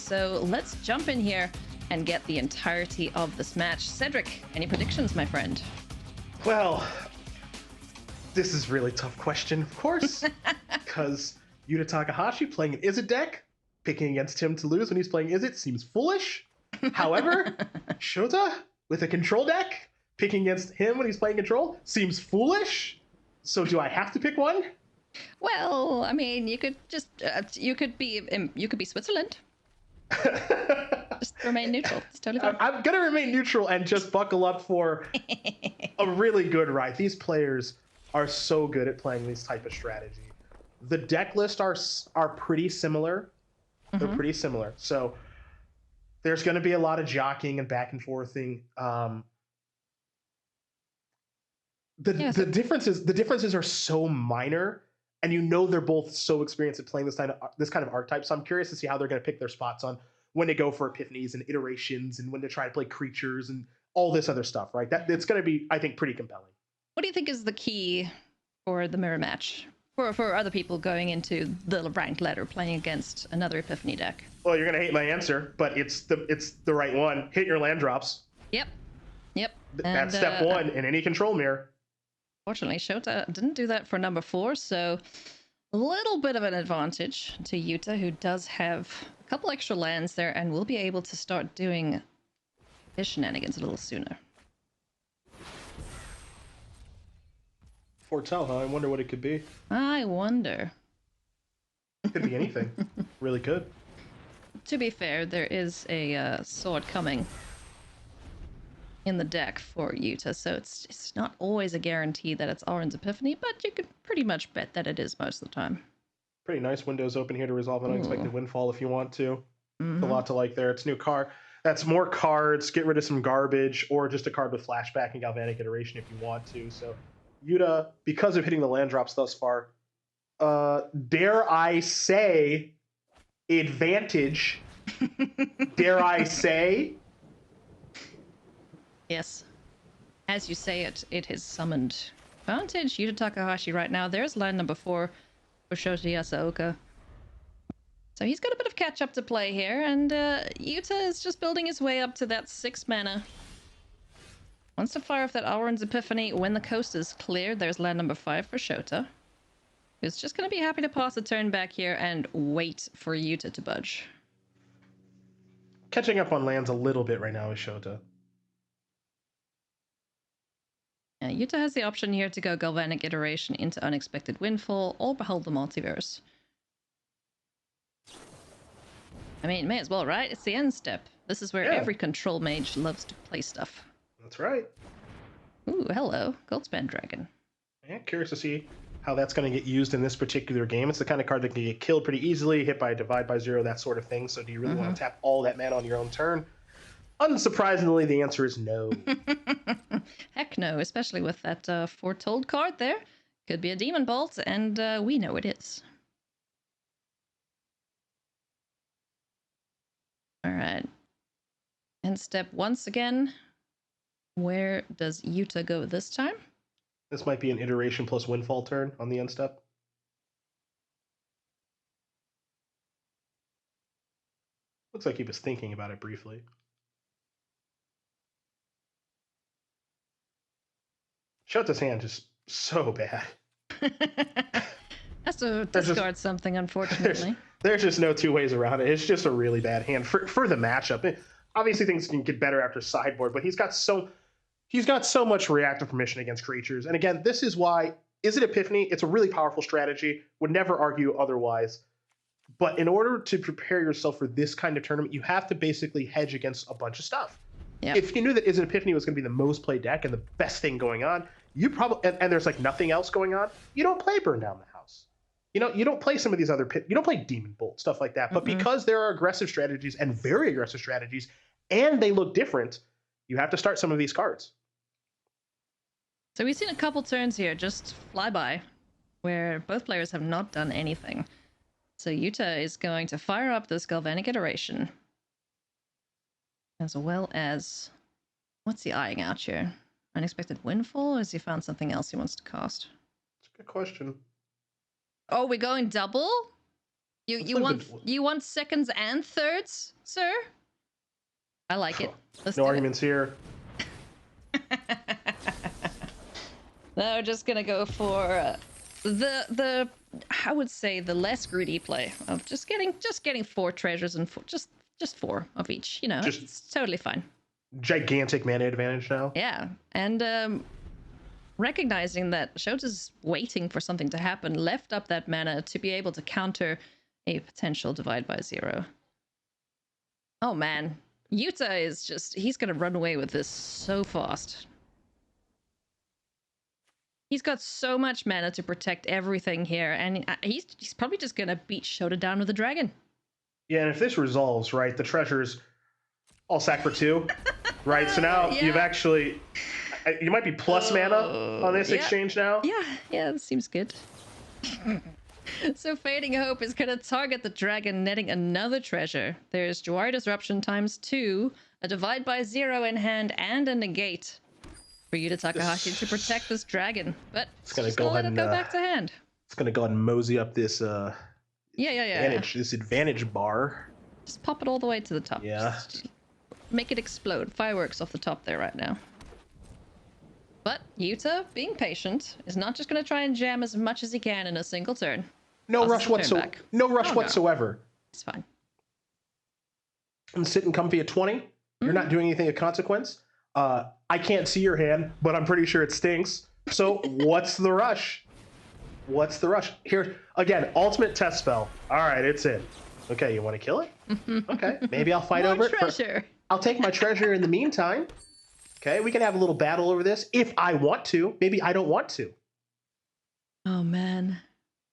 So let's jump in here and get the entirety of this match. Cedric, any predictions, my friend? Well, this is a really tough question, of course, because Yuta Takahashi playing an Izzet deck, picking against him to lose when he's playing Izzet seems foolish. However, Shota with a control deck, picking against him when he's playing control seems foolish. So do I have to pick one? Well, I mean, you could just you could be Switzerland. Just remain neutral. It's totally fine. I'm gonna remain neutral and just buckle up for a really good ride. These players are so good at playing this type of strategy. The deck list are pretty similar. They're pretty similar. So there's going to be a lot of jockeying and back and forthing. The differences are so minor, and you know they're both so experienced at playing this kind of archetype. So I'm curious to see how they're going to pick their spots on when to go for epiphanies and iterations, and when to try to play creatures and all this other stuff. Right? It's going to be, I think, pretty compelling. What do you think is the key for the mirror match for other people going into the ranked ladder playing against another Epiphany deck? Well, you're gonna hate my answer, but it's the right one. Hit your land drops. Yep. That's step one in any control mirror. Fortunately, Shota didn't do that for number 4, so a little bit of an advantage to Yuta, who does have a couple extra lands there and will be able to start doing his shenanigans a little sooner. Foretell, huh? I wonder what it could be. I wonder. Could be anything. Really could. To be fair, there is a sword coming in the deck for Yuta, so it's not always a guarantee that it's Auron's Epiphany, but you could pretty much bet that it is most of the time. Pretty nice windows open here to resolve an unexpected windfall if you want to. It's a lot to like there. It's a new card. That's more cards, get rid of some garbage, or just a card with flashback and galvanic iteration if you want to. So Yuta, because of hitting the land drops thus far, dare I say, advantage. Dare I say? Yes. As you say it, it has summoned advantage. Yuta Takahashi right now. There's line number 4 for Shota Yasooka. So he's got a bit of catch up to play here, and Yuta is just building his way up to that 6 mana. Wants to fire off that Auron's Epiphany when the coast is clear. There's land number 5 for Shota, who's just going to be happy to pass a turn back here and wait for Yuta to budge. Catching up on lands a little bit right now is Shota. Yuta has the option here to go Galvanic Iteration into Unexpected Windfall or Behold the Multiverse. I mean, may as well, right? It's the end step. This is where every control mage loves to play stuff. That's right. Ooh, hello. Goldspan Dragon. Yeah, curious to see how that's going to get used in this particular game. It's the kind of card that can get killed pretty easily, hit by a divide by 0, that sort of thing. So do you really want to tap all that mana on your own turn? Unsurprisingly, the answer is no. Heck no, especially with that foretold card there. Could be a Demon Bolt, and we know it is. Alright. End step once again. Where does Yuta go this time? This might be an iteration plus windfall turn on the end step. Looks like he was thinking about it briefly. Shota's hand is so bad. Has to discard something, unfortunately. There's just no two ways around it. It's just a really bad hand for the matchup. Obviously, things can get better after sideboard, but he's got so much reactive permission against creatures. And again, this is why Izzet Epiphany, it's a really powerful strategy. Would never argue otherwise. But in order to prepare yourself for this kind of tournament, you have to basically hedge against a bunch of stuff. Yep. If you knew that Izzet Epiphany was going to be the most played deck and the best thing going on, you probably and there's like nothing else going on, you don't play Burn Down the House. You know, you don't play some of these other you don't play Demon Bolt, stuff like that. But because there are aggressive strategies and very aggressive strategies, and they look different, you have to start some of these cards. So we've seen a couple turns here just fly by, where both players have not done anything. So Yuta is going to fire up this Galvanic Iteration, as well as, what's he eyeing out here? Unexpected Windfall, or has he found something else he wants to cast? It's a good question. Oh, we're going double? You want seconds and thirds, sir? I like it. Let's no do arguments here. No, just gonna go for the I would say the less greedy play of just getting 4 treasures and just 4 of each. You know, it's totally fine. Gigantic mana advantage now. Yeah, and recognizing that Shota's waiting for something to happen, left up that mana to be able to counter a potential divide by 0. Oh man, Yuta is he's gonna run away with this so fast. He's got so much mana to protect everything here, and he's probably just gonna beat Shota down with a dragon. Yeah, and if this resolves, right, the treasures all sack for 2, right? So now you've actually, you might be plus mana on this exchange now. Yeah, that seems good. So Fading Hope is going to target the dragon, netting another treasure. There's Jawari Disruption ×2, a divide by 0 in hand, and a negate for Yuta Takahashi to protect this dragon. But it's going to go ahead and go back to hand. It's going to go ahead and mosey up this this advantage bar. Just pop it all the way to the top. Yeah. Just make it explode. Fireworks off the top there right now. But Yuta, being patient, is not just going to try and jam as much as he can in a single turn. No rush whatsoever. No rush whatsoever. It's fine. I'm sitting comfy at 20. You're not doing anything of consequence. I can't see your hand, but I'm pretty sure it stinks. So what's the rush? What's the rush? Here, again, ultimate test spell. All right, it's in. Okay, you want to kill it? Okay, maybe I'll fight over it. I'll take my treasure in the meantime. Okay, we can have a little battle over this if I want to. Maybe I don't want to. Oh, man.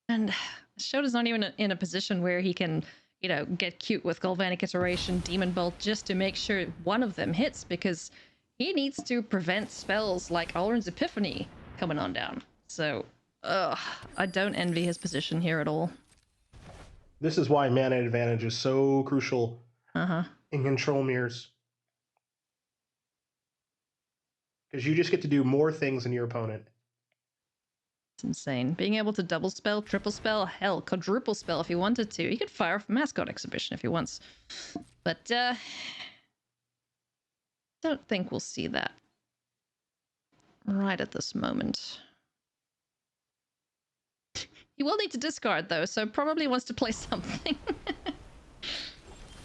And Shota's not even in a position where he can, you know, get cute with Galvanic Iteration, Demon Bolt, just to make sure one of them hits, because he needs to prevent spells like Alrund's Epiphany coming on down. So, I don't envy his position here at all. This is why mana advantage is so crucial in control mirrors. Because you just get to do more things than your opponent. It's insane. Being able to double spell, triple spell, hell, quadruple spell if he wanted to. He could fire off Mascot Exhibition if he wants. But, don't think we'll see that right at this moment. He will need to discard, though, so probably wants to play something.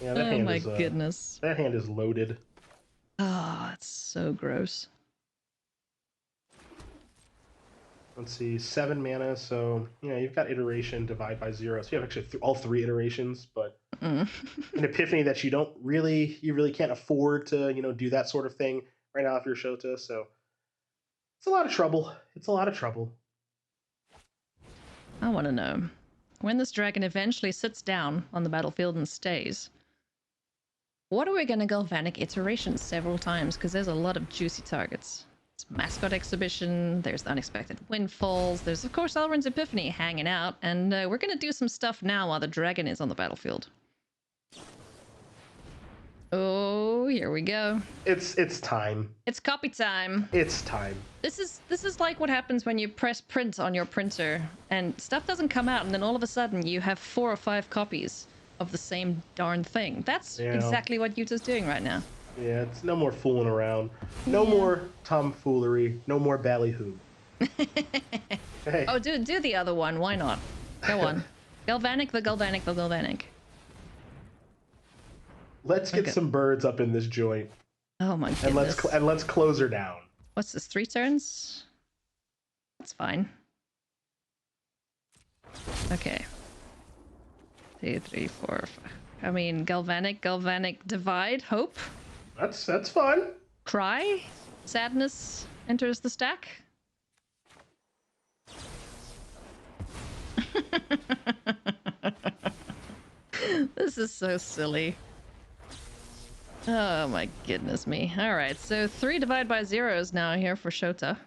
Yeah, that hand is, goodness. That hand is loaded. Oh, it's so gross. Let's see, 7 mana, so, you know, you've got iteration, divide by 0, so you have actually all 3 iterations, but an Epiphany that you really can't afford to, you know, do that sort of thing right now if you're Shota, so it's a lot of trouble. It's a lot of trouble. I want to know, when this dragon eventually sits down on the battlefield and stays, what are we going to Galvanic Iteration several times? Because there's a lot of juicy targets. Mascot Exhibition, there's the Unexpected Windfalls, there's of course Alrund's Epiphany hanging out, and we're gonna do some stuff now while the dragon is on the battlefield. Oh, here we go. It's time. It's copy time. It's time. This is like what happens when you press print on your printer and stuff doesn't come out, and then all of a sudden you have 4 or 5 copies of the same darn thing. That's exactly what Yuta's doing right now. Yeah, it's no more fooling around. No more tomfoolery. No more ballyhoo. Hey. Oh, do the other one. Why not? Go on. Galvanic, the Galvanic, the Galvanic. Let's get some birds up in this joint. Oh my goodness. And let's close her down. What's this? 3 turns? That's fine. Okay. 2, 3, 4, 5. I mean, Galvanic, divide, hope. That's fun. Cry, sadness enters the stack. This is so silly. Oh my goodness me. All right, so 3 divide by 0s now here for Shota.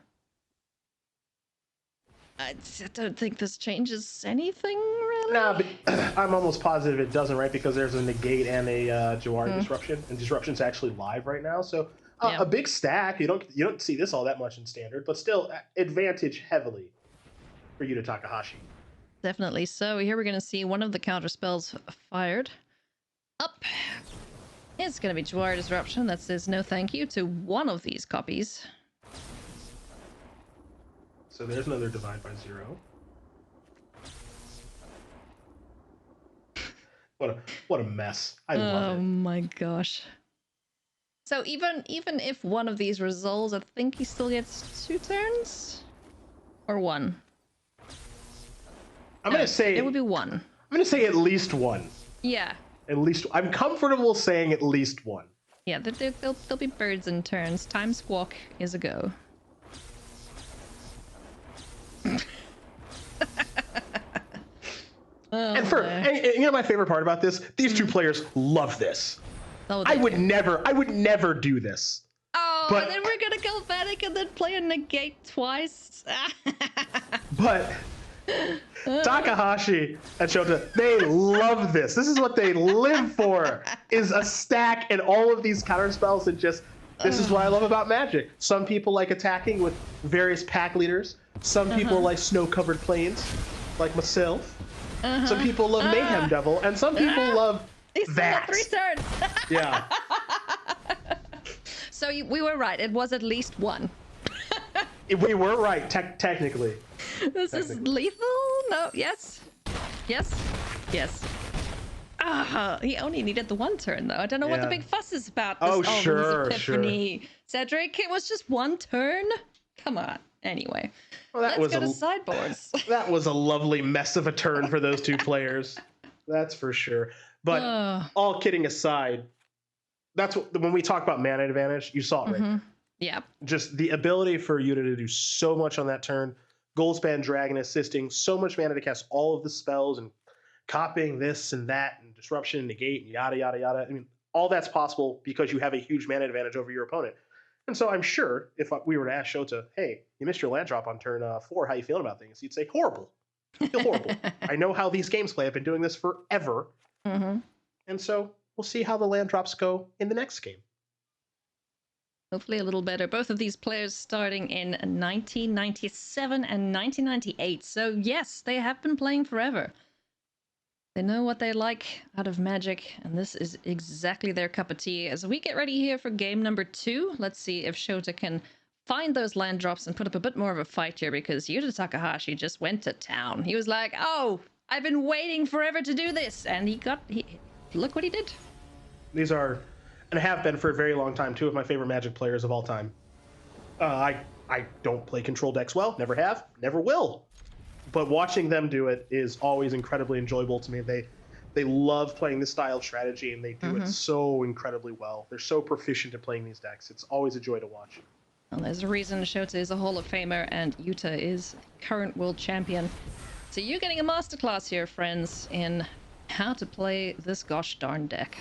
I don't think this changes anything, really. Nah, but I'm almost positive it doesn't, right? Because there's a negate and a Jawari disruption, and disruption's actually live right now. So a big stack. You don't see this all that much in standard, but still advantage heavily for Yuta Takahashi. Definitely. So here we're going to see one of the counter spells fired. Up. It's going to be Jawara Disruption that says no thank you to one of these copies. So there's another divide by 0. What a mess. I love it. Oh my gosh. So even if one of these resolves, I think he still gets 2 turns? Or 1? I'm gonna say it would be 1. I'm gonna say at least 1. Yeah. At least I'm comfortable saying at least 1. Yeah, there'll be birds in turns. Time squawk is a go. And you know my favorite part about this? These two players love this. Oh, I would never do this. Oh, but, and then we're gonna go Vanic and then play a negate twice. But Takahashi and Shota, they love this. This is what they live for, is a stack and all of these counter spells, and just, this is what I love about Magic. Some people like attacking with various pack leaders. Some people like snow-covered plains, like myself. Some people love Mayhem Devil, and some people love that. 3 turns. Yeah. So we were right. It was at least 1. We were right, technically. This is lethal? No, yes. Yes. Yes. He only needed the 1 turn, though. I don't know what the big fuss is about. This Epiphany. Cedric, it was just 1 turn? Come on. Anyway, well, let's go to sideboards. That was a lovely mess of a turn for those two players. That's for sure. But all kidding aside, that's what, when we talk about mana advantage, you saw it right there. Yeah. Just the ability for Yuta to do so much on that turn. Goldspan Dragon assisting, so much mana to cast all of the spells and copying this and that and disruption and negate and yada, yada, yada. I mean, all that's possible because you have a huge mana advantage over your opponent. And so I'm sure if we were to ask Shota, hey, you missed your land drop on turn 4, how you feeling about things? He'd say, horrible. I feel horrible. I know how these games play. I've been doing this forever. And so we'll see how the land drops go in the next game. Hopefully a little better. Both of these players starting in 1997 and 1998. So yes, they have been playing forever. They know what they like out of Magic, and this is exactly their cup of tea. As we get ready here for game number 2, let's see if Shota can find those land drops and put up a bit more of a fight here, because Yuta Takahashi just went to town. He was like, oh, I've been waiting forever to do this, and look what he did. These are, and have been for a very long time, 2 of my favorite Magic players of all time. I don't play control decks well, never have, never will. But watching them do it is always incredibly enjoyable to me. They love playing this style of strategy, and they do it so incredibly well. They're so proficient at playing these decks. It's always a joy to watch. Well, there's a reason Shota is a Hall of Famer and Yuta is current world champion. So you're getting a masterclass here, friends, in how to play this gosh darn deck.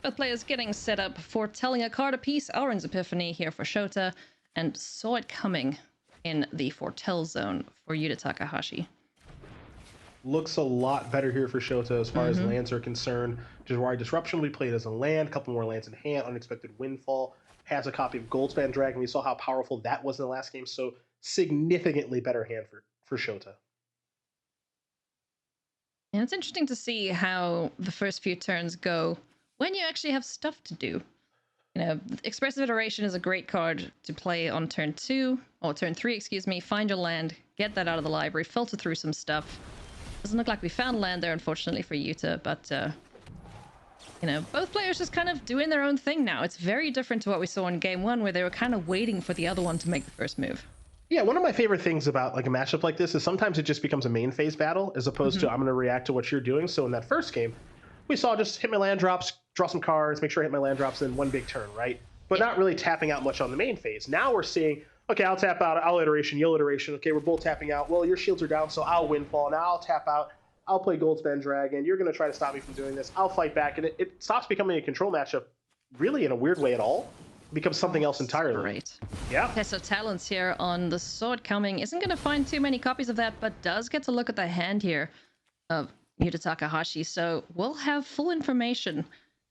Both players getting set up for telling a card apiece. Auron's Epiphany here for Shota, and saw it coming in the foretell zone for Yuta Takahashi. Looks a lot better here for Shota as far as lands are concerned. Jawara Disruption will be played as a land, a couple more lands in hand, Unexpected Windfall, has a copy of Goldspan Dragon. We saw how powerful that was in the last game, so significantly better hand for Shota. And it's interesting to see how the first few turns go when you actually have stuff to do. You know, Expressive Iteration is a great card to play on turn 3, excuse me. Find your land, get that out of the library, filter through some stuff. Doesn't look like we found land there, unfortunately, for Yuta, but, you know, both players just kind of doing their own thing now. It's very different to what we saw in game 1, where they were kind of waiting for the other one to make the first move. Yeah, one of my favorite things about like a matchup like this is sometimes it just becomes a main phase battle as opposed to I'm going to react to what you're doing. So in that first game, we saw just hit my land drops, draw some cards, make sure I hit my land drops in one big turn, right? But not really tapping out much on the main phase. Now we're seeing, okay, I'll tap out, I'll iteration, you'll iteration. Okay, we're both tapping out. Well, your shields are down, so I'll windfall. Now I'll tap out. I'll play Goldspan Dragon. You're going to try to stop me from doing this. I'll fight back. And it stops becoming a control matchup really in a weird way at all. It becomes something else entirely. Great. Yeah. Test of Talents here on the sword coming. Isn't going to find too many copies of that, but does get to look at the hand here of Yuta Takahashi. So we'll have full information,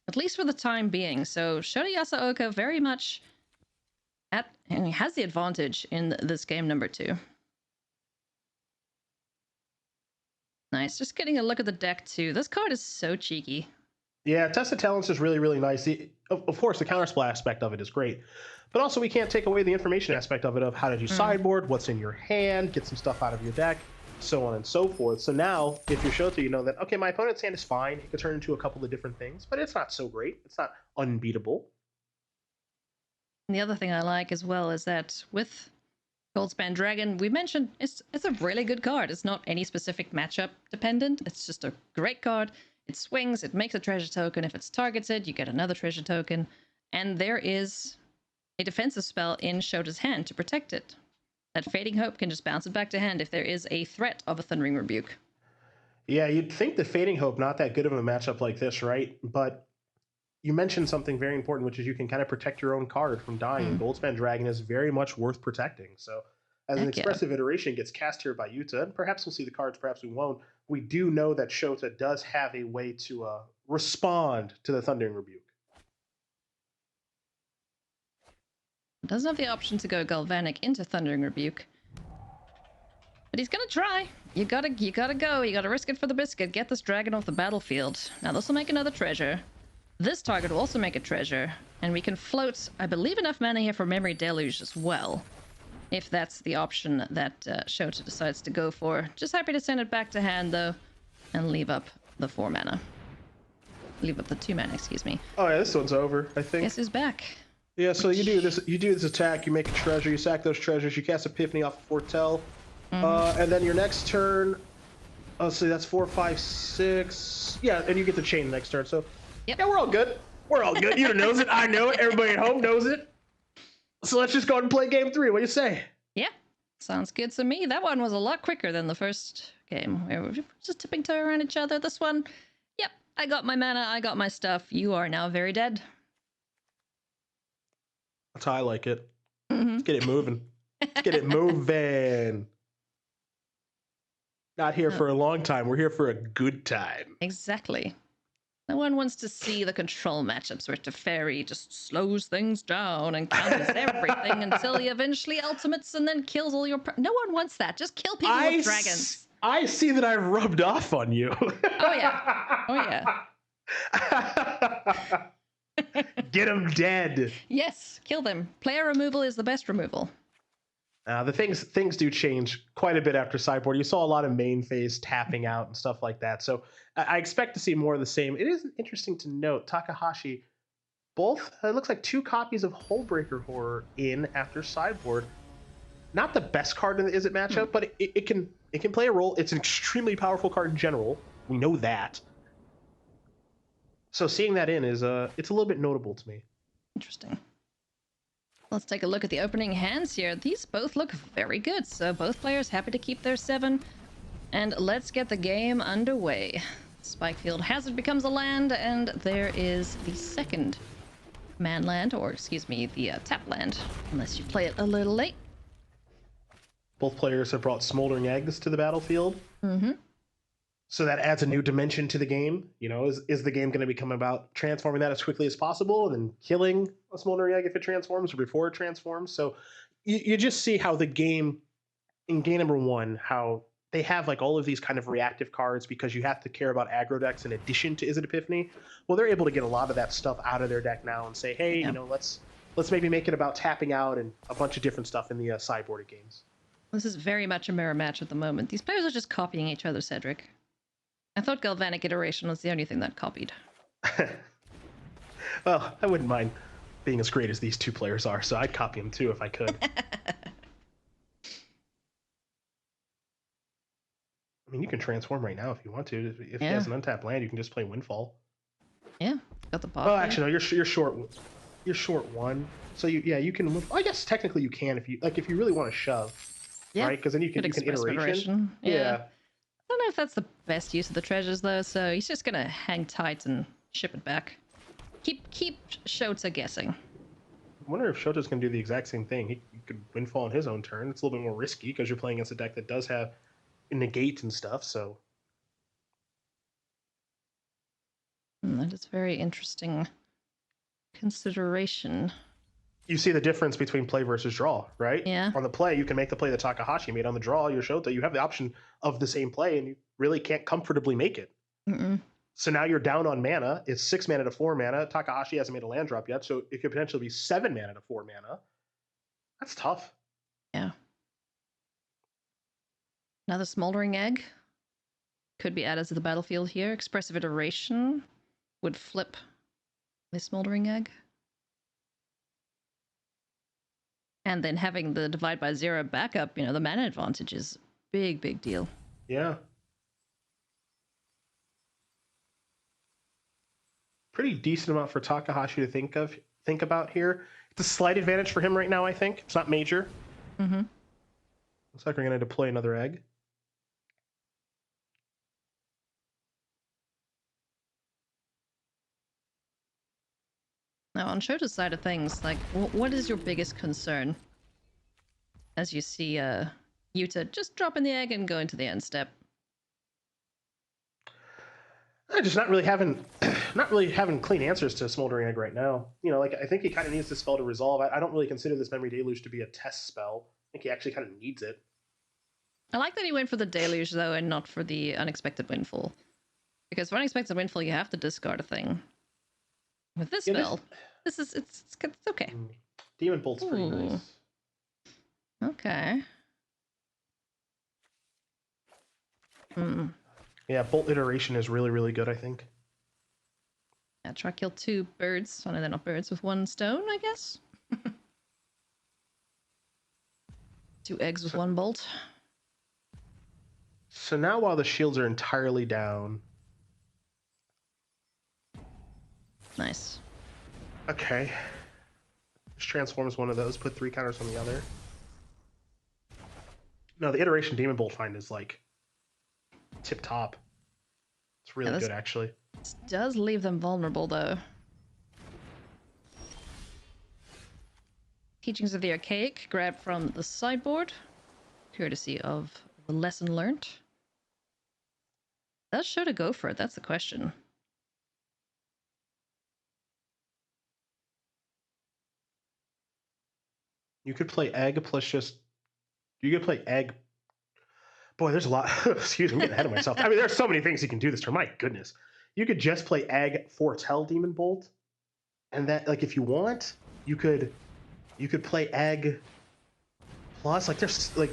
at least for the time being. So Shota Yasooka very much and he has the advantage in this game number 2. Nice. Just getting a look at the deck too. This card is so cheeky. Yeah, Test of Talents is really, really nice. Of course, the counterspell aspect of it is great. But also, we can't take away the information aspect of it, of how did you sideboard, what's in your hand, get some stuff out of your deck, so on and so forth. So now, if you're Shota, you know that, okay, my opponent's hand is fine. It could turn into a couple of different things, but it's not so great. It's not unbeatable. And the other thing I like as well is that with Goldspan Dragon, we mentioned it's a really good card. It's not any specific matchup dependent. It's just a great card. It swings, it makes a treasure token. If it's targeted, you get another treasure token. And there is a defensive spell in Shota's hand to protect it. That Fading Hope can just bounce it back to hand if there is a threat of a Thundering Rebuke. Yeah, you'd think the Fading Hope not that good of a matchup like this, right? But you mentioned something very important, which is you can kind of protect your own card from dying. Goldspan Dragon is very much worth protecting. So as an expressive iteration gets cast here by Yuta, and perhaps we'll see the cards, perhaps we won't, we do know that Shota does have a way to respond to the Thundering Rebuke. Doesn't have the option to go Galvanic into Thundering Rebuke. But he's gonna try. You gotta go. You gotta risk it for the biscuit. Get this dragon off the battlefield. Now this will make another treasure. This target will also make a treasure. And we can float, I believe, enough mana here for Memory Deluge as well. If that's the option that Shota decides to go for. Just happy to send it back to hand, though, and leave up the 4 mana. Leave up the 2 mana, excuse me. Oh yeah, this one's over, I think. Guess who's back? Yeah, so you do this attack, you make a treasure, you sack those treasures, you cast Epiphany off of Foretell, and then your next turn, let's see, that's 4, 5, 6, yeah, and you get the chain next turn, so yeah, we're all good. We're all good. Yuta knows it, I know it, everybody at home knows it. So let's just go ahead and play game 3, what do you say? Yeah, sounds good to me. That one was a lot quicker than the first game. We were just tipping toe around each other. This one, yep, I got my mana, I got my stuff. You are now very dead. That's how I like it. Let's get it moving. Let's get it moving. Not here for a long time. We're here for a good time. Exactly. No one wants to see the control matchups where Teferi just slows things down and counters everything until he eventually ultimates and then kills all your... No one wants that. Just kill people with dragons. I see that I've rubbed off on you. Oh, yeah. Oh, yeah. Get them dead. Yes, kill them. Player removal is the best removal. The things do change quite a bit after sideboard. You saw a lot of main phase tapping out and stuff like that. So I expect to see more of the same. It is interesting to note Takahashi, both it looks like 2 copies of Hullbreaker Horror in after sideboard. Not the best card in the Izzet matchup, but it can play a role. It's an extremely powerful card in general. We know that. So seeing that in is it's a little bit notable to me. Interesting. Let's take a look at the opening hands here. These both look very good, so both players happy to keep their 7. And let's get the game underway. Spikefield Hazard becomes a land, and there is the second man land, or excuse me, the tap land, unless you play it a little late. Both players have brought Smoldering Eggs to the battlefield. So that adds a new dimension to the game. You know, is the game going to become about transforming that as quickly as possible and then killing a Smoldering Egg if it transforms or before it transforms? So you just see how the game, in game number 1, how they have like all of these kind of reactive cards because you have to care about aggro decks in addition to Izzet Epiphany. Well, they're able to get a lot of that stuff out of their deck now and say, hey, you know, let's maybe make it about tapping out and a bunch of different stuff in the sideboarded games. This is very much a mirror match at the moment. These players are just copying each other, Cedric. I thought Galvanic Iteration was the only thing that copied. Well, I wouldn't mind being as great as these 2 players are, so I'd copy them too if I could. I mean, you can transform right now if you want to. If he has an untapped land, you can just play Windfall. Yeah, got the pop. Oh, actually, no, you're short. You're short 1, so you can. I guess technically you can if you really want to shove, right? Because then you can iteration. Yeah. I don't know if that's the best use of the treasures, though, so he's just gonna hang tight and ship it back. Keep Shota guessing. I wonder if Shota's gonna do the exact same thing. He could Windfall on his own turn. It's a little bit more risky because you're playing against a deck that does have negate and stuff, so... That is very interesting consideration. You see the difference between play versus draw, right? Yeah. On the play, you can make the play that Takahashi made. On the draw, your Shota, you have the option of the same play, and really can't comfortably make it. Mm-mm. So now you're down on mana. It's 6 mana to 4 mana. Takahashi hasn't made a land drop yet, so it could potentially be 7 mana to 4 mana. That's tough. Yeah. Another Smoldering Egg could be added to the battlefield here. Expressive Iteration would flip the Smoldering Egg. And then having the Divide by Zero backup, the mana advantage is big, big deal. Yeah. Pretty decent amount for Takahashi to think about here. It's a slight advantage for him right now, I think. It's not major. Mm-hmm. Looks like we're going to deploy another egg. Now, on Shota's side of things, like, what is your biggest concern as you see Yuta just dropping the egg and going to the end step? Just not really having clean answers to Smoldering Egg right now. I think he kind of needs this spell to resolve. I don't really consider this Memory Deluge to be a test spell. I think he actually kind of needs it. I like that he went for the Deluge, though, and not for the Unexpected Windfall. Because for Unexpected Windfall, you have to discard a thing. With this spell, it's okay. Demon Bolt's pretty nice. Okay. Yeah, Bolt Iteration is really, really good, I think. Yeah, try kill 2 birds. Oh, no, they're not birds, with 1 stone, I guess. 2 eggs with 1 bolt. So now while the shields are entirely down... Nice. Okay. Just transforms one of those, put 3 counters on the other. No, the Iteration Demon Bolt find is like tip top. It's really good, actually. This does leave them vulnerable, though. Teachings of the Archaic, grabbed from the sideboard, courtesy of the lesson learned. Does Shota go for it? That's the question. You could play egg plus just... You could play egg... Boy, there's a lot... Excuse me, I'm getting ahead of myself. I mean, there's so many things you can do this turn. My goodness. You could just play egg, foretell Demon Bolt. And that, like, if you want, you could play egg plus...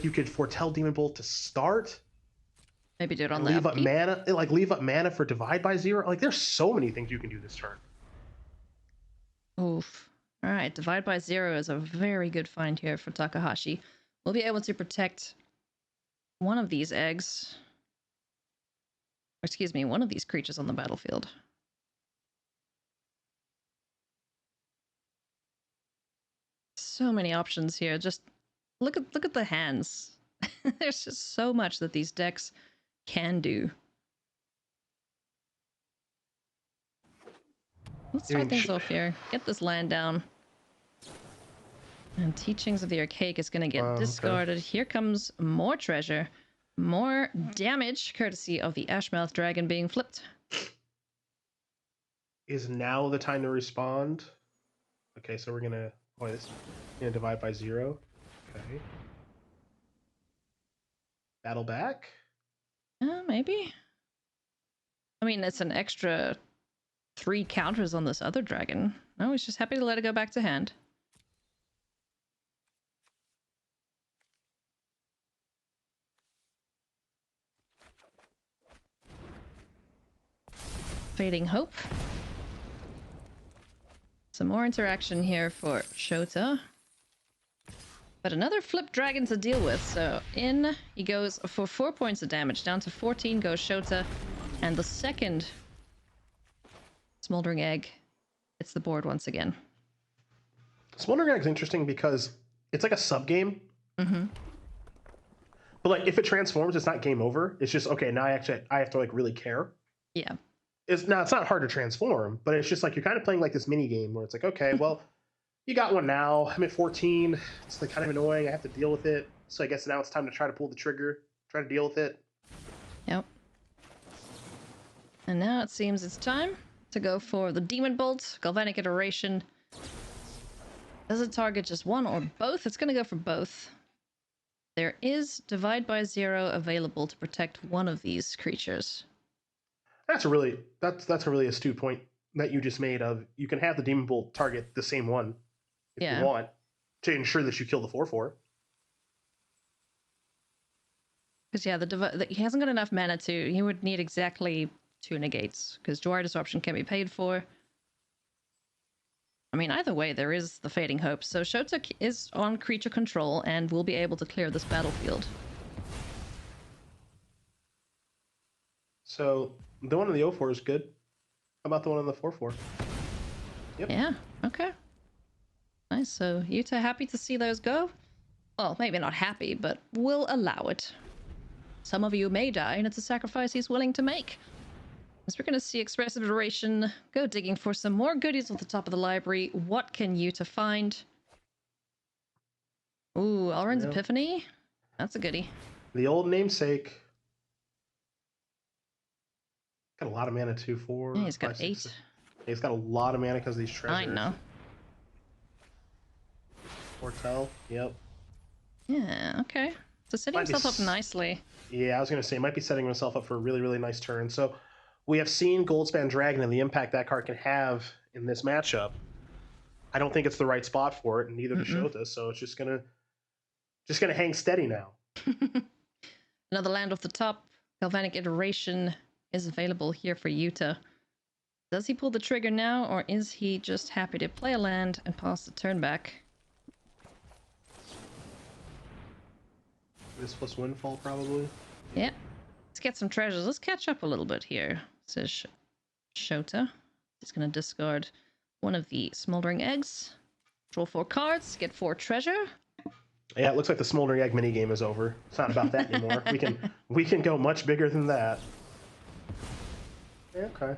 you could foretell Demon Bolt to start. Maybe do it on the leave up upkeep. mana. Leave up mana for Divide by Zero. Like, there's so many things you can do this turn. Oof. All right, Divide by Zero is a very good find here for Takahashi. We'll be able to protect one of these eggs. Or excuse me, one of these creatures on the battlefield. So many options here. Just look at the hands. There's just so much that these decks can do. Let's start things off here. Get this land down. And Teachings of the Archaic is going to get discarded. Okay. Here comes more treasure. More damage, courtesy of the Ashmouth Dragon being flipped. Is now the time to respond? Okay, so we're going to... Oh, this is going to Divide by Zero. Okay. Battle back? Maybe. I mean, it's an extra 3 counters on this other dragon. No, he's just happy to let it go back to hand. Fading Hope. Some more interaction here for Shota. But another flip dragon to deal with, so in he goes for 4 points of damage. Down to 14 goes Shota, and the second Smoldering Egg hits the board once again. Smoldering Egg is interesting because it's like a sub-game. Mm-hmm. But like, if it transforms, it's not game over. It's just, okay, now I have to like really care. Yeah. It's not hard to transform, but it's just like you're kind of playing like this mini game where it's like, okay, well, you got one now. I'm at 14. It's like kind of annoying. I have to deal with it. So I guess now it's time to try to pull the trigger, try to deal with it. Yep. And now it seems it's time to go for the Demon Bolt, Galvanic Iteration. Does it target just one or both? It's going to go for both. There is Divide by Zero available to protect one of these creatures. That's a really astute point that you just made. Of you can have the Demon Bolt target the same one if you want to ensure that you kill the 4/4. Because yeah, he hasn't got enough mana to. He would need exactly 2 negates because Dwar Disruption can be paid for. I mean, either way, there is the Fading Hope. So Shota is on creature control and will be able to clear this battlefield. So the one on the 0/4 is good. How about the one on the 4/4? Yep. Yeah, okay. Nice, so Yuta happy to see those go? Well, maybe not happy, but will allow it. Some of you may die, and it's a sacrifice he's willing to make. As we're going to see Expressive Iteration go digging for some more goodies at the top of the library. What can Yuta find? Ooh, Alrund's Epiphany? That's a goodie. The old namesake. Got a lot of mana too. 4. Yeah, he's got 8. He's got a lot of mana because of these treasures. I know. Foretell. Yep. Yeah. Okay. So setting himself up nicely. Yeah, I was gonna say might be setting himself up for a really, really nice turn. So we have seen Goldspan Dragon and the impact that card can have in this matchup. I don't think it's the right spot for it, and neither does Shota. So it's just gonna hang steady now. Another land off the top. Galvanic Iteration is available here for Yuta. Does he pull the trigger now, or is he just happy to play a land and pass the turn back? This plus Windfall, probably. Yeah. Let's get some treasures. Let's catch up a little bit here, says Shota. He's going to discard one of the Smoldering Eggs. Draw 4 cards, get 4 treasure. Yeah, it looks like the Smoldering Egg minigame is over. It's not about that anymore. We can go much bigger than that. Yeah, okay.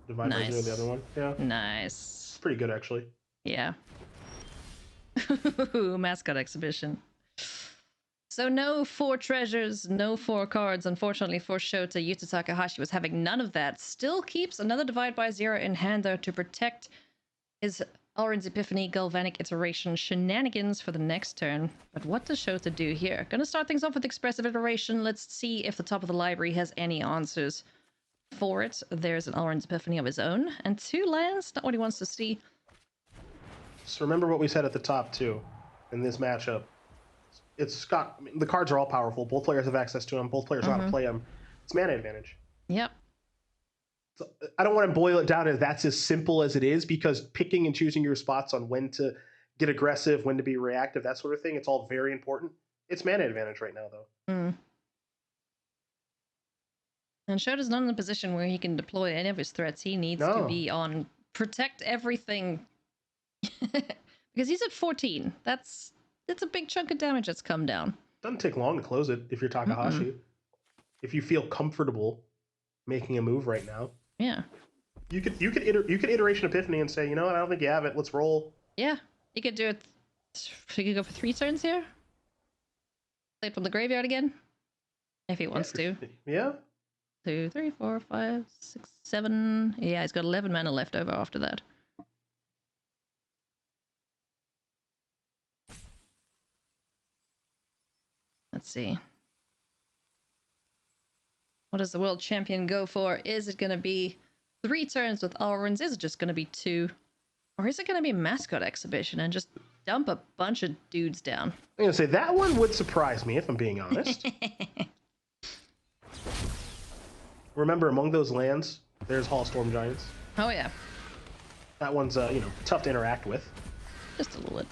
Divide by 0, the other one. Yeah. Nice. It's pretty good, actually. Yeah. Mascot exhibition. So no 4 treasures, no 4 cards. Unfortunately for Shota, Yuta Takahashi was having none of that. Still keeps another Divide by 0 in hand though to protect his Alrund's Epiphany Galvanic Iteration shenanigans for the next turn. But what does Shota do here? Gonna start things off with Expressive Iteration. Let's see if the top of the library has any answers for it. There's an Alrund's Epiphany of his own and 2 lands. Not what he wants to see. So remember what we said at the top too, in this matchup. The cards are all powerful. Both players have access to them. Both players know how to play them. It's mana advantage. Yep. So I don't want to boil it down as that's as simple as it is, because picking and choosing your spots on when to get aggressive, when to be reactive, that sort of thing, it's all very important. It's mana advantage right now, though. And Shota's not in a position where he can deploy any of his threats. He needs to be on protect everything. Because he's at 14. That's a big chunk of damage that's come down. Doesn't take long to close it if you're Takahashi. If you feel comfortable making a move right now. Yeah. You could Iteration Epiphany and say, you know what, I don't think you have it. Let's roll. Yeah. You could do it. You could go for 3 turns here. Play it from the graveyard again. If he wants to. Yeah. 2, 3, 4, 5, 6, 7. Yeah, he's got 11 mana left over after that. Let's see. What does the world champion go for? Is it going to be 3 turns with Alrund's? Is it just going to be 2? Or is it going to be Mascot Exhibition and just dump a bunch of dudes down? I'm going to say that one would surprise me, if I'm being honest. Remember, among those lands, there's Hallstorm Giants. Oh, yeah. That one's, tough to interact with. Just a little bit.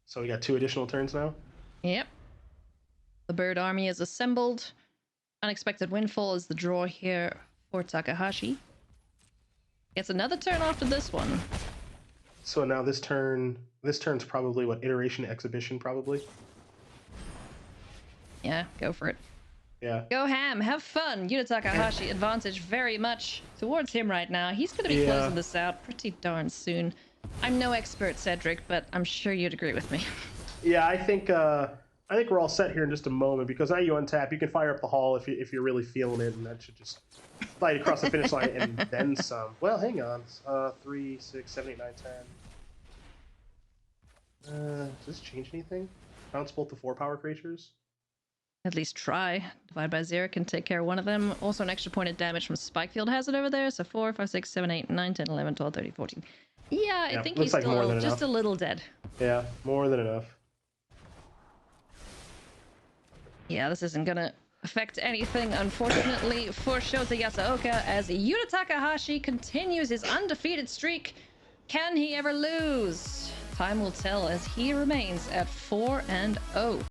So we got 2 additional turns now? Yep. The bird army is assembled. Unexpected Windfall is the draw here for Takahashi. Gets another turn after this one. So now this turn's probably what, Iteration Exhibition, probably? Yeah, go for it. Yeah. Go ham, have fun. Yuta Takahashi advantage very much towards him right now. He's going to be closing this out pretty darn soon. I'm no expert, Cedric, but I'm sure you'd agree with me. Yeah, I think we're all set here in just a moment, because now you untap, you can fire up the Hall if you're really feeling it, and that should just fly across the finish line and then some. Well, hang on. 3, 6, 7, 8, 9, 10. Does this change anything? Bounce both the 4-power creatures? At least try. Divide by 0 can take care of one of them. Also an extra point of damage from Spikefield Hazard over there. So 4, 5, 6, 7, 8, 9, 10, 11, 12, 13, 14. Yeah, I think he's like still just enough. A little dead. Yeah, more than enough. Yeah, this isn't gonna affect anything, unfortunately, for Shota Yasooka, as Yuta Takahashi continues his undefeated streak. Can he ever lose? Time will tell, as he remains at 4-0.